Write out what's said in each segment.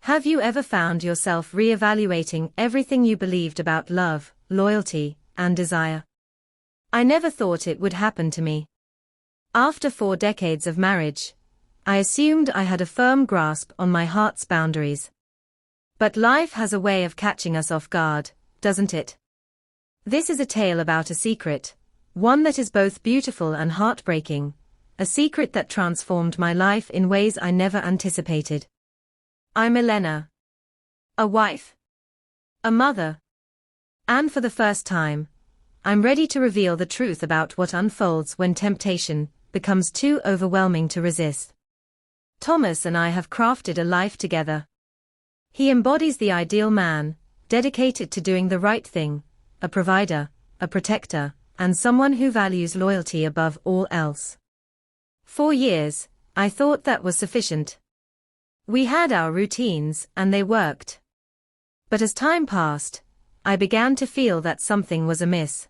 Have you ever found yourself re-evaluating everything you believed about love, loyalty, and desire? I never thought it would happen to me. After 4 decades of marriage, I assumed I had a firm grasp on my heart's boundaries. But life has a way of catching us off guard, doesn't it? This is a tale about a secret, one that is both beautiful and heartbreaking, a secret that transformed my life in ways I never anticipated. I'm Elena. A wife. A mother. And for the first time, I'm ready to reveal the truth about what unfolds when temptation becomes too overwhelming to resist. Thomas and I have crafted a life together. He embodies the ideal man, dedicated to doing the right thing, a provider, a protector, and someone who values loyalty above all else. 4 years, I thought that was sufficient. We had our routines and they worked. But as time passed, I began to feel that something was amiss.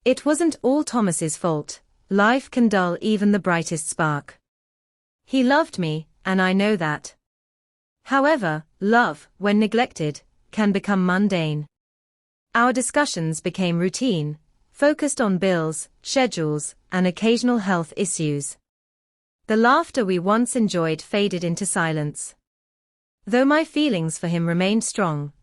It wasn't all Thomas's fault. Life can dull even the brightest spark. He loved me, and I know that. However, love, when neglected, can become mundane. Our discussions became routine, focused on bills, schedules, and occasional health issues. The laughter we once enjoyed faded into silence. Though my feelings for him remained strong,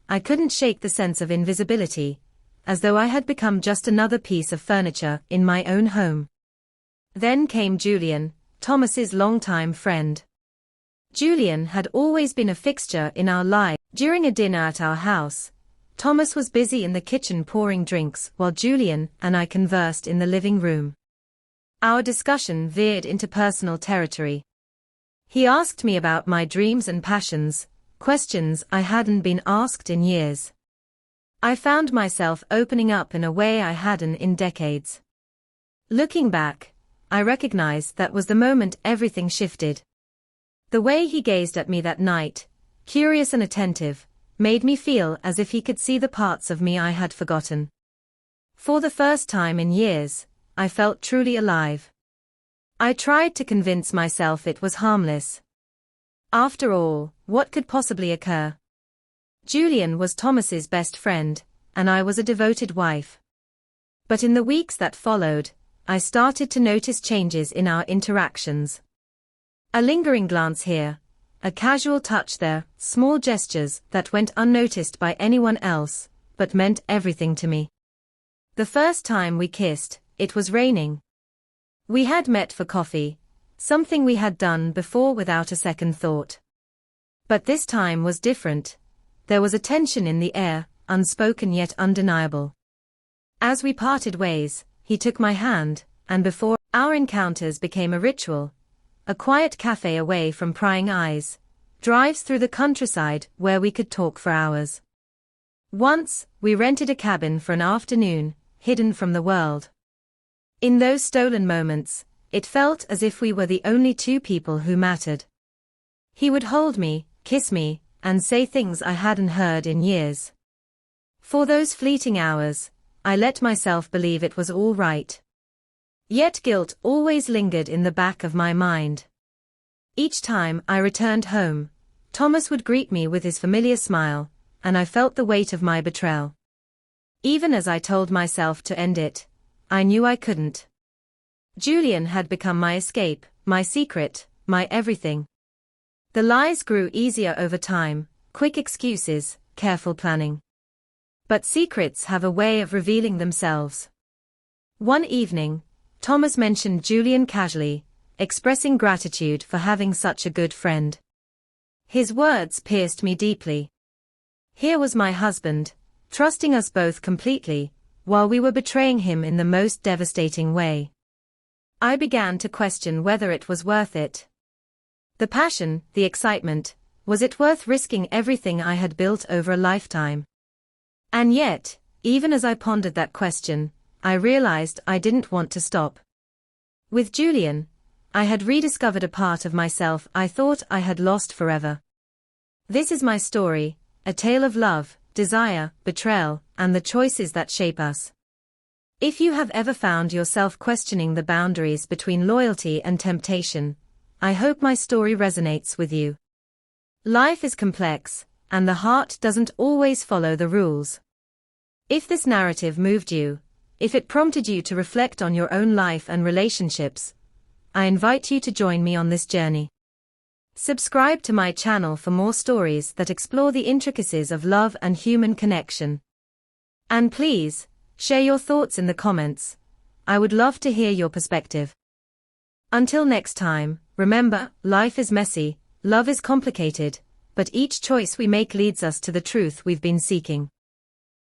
I couldn't shake the sense of invisibility, as though I had become just another piece of furniture in my own home. Then came Julian, Thomas's longtime friend. Julian had always been a fixture in our lives. During a dinner at our house, Thomas was busy in the kitchen pouring drinks while Julian and I conversed in the living room. Our discussion veered into personal territory. He asked me about my dreams and passions, questions I hadn't been asked in years. I found myself opening up in a way I hadn't in decades. Looking back, I recognized that was the moment everything shifted. The way he gazed at me that night, curious and attentive, made me feel as if he could see the parts of me I had forgotten. For the first time in years, I felt truly alive. I tried to convince myself it was harmless. After all, what could possibly occur? Julian was Thomas's best friend, and I was a devoted wife. But in the weeks that followed, I started to notice changes in our interactions. A lingering glance here, a casual touch there, small gestures that went unnoticed by anyone else, but meant everything to me. The first time we kissed, it was raining. We had met for coffee, something we had done before without a second thought. But this time was different. There was a tension in the air, unspoken yet undeniable. As we parted ways, he took my hand, and before our encounters became a ritual, a quiet cafe away from prying eyes, drives through the countryside where we could talk for hours. Once, we rented a cabin for an afternoon, hidden from the world. In those stolen moments, it felt as if we were the only 2 people who mattered. He would hold me, kiss me, and say things I hadn't heard in years. For those fleeting hours, I let myself believe it was all right. Yet guilt always lingered in the back of my mind. Each time I returned home, Thomas would greet me with his familiar smile, and I felt the weight of my betrayal. Even as I told myself to end it, I knew I couldn't. Julian had become my escape, my secret, my everything. The lies grew easier over time, quick excuses, careful planning. But secrets have a way of revealing themselves. One evening, Thomas mentioned Julian casually, expressing gratitude for having such a good friend. His words pierced me deeply. Here was my husband, trusting us both completely, while we were betraying him in the most devastating way. I began to question whether it was worth it. The passion, the excitement, was it worth risking everything I had built over a lifetime? And yet, even as I pondered that question, I realized I didn't want to stop. With Julian, I had rediscovered a part of myself I thought I had lost forever. This is my story, a tale of love, desire, betrayal, and the choices that shape us. If you have ever found yourself questioning the boundaries between loyalty and temptation, I hope my story resonates with you. Life is complex, and the heart doesn't always follow the rules. If this narrative moved you, if it prompted you to reflect on your own life and relationships, I invite you to join me on this journey. Subscribe to my channel for more stories that explore the intricacies of love and human connection. And please, share your thoughts in the comments. I would love to hear your perspective. Until next time, remember, life is messy, love is complicated, but each choice we make leads us to the truth we've been seeking.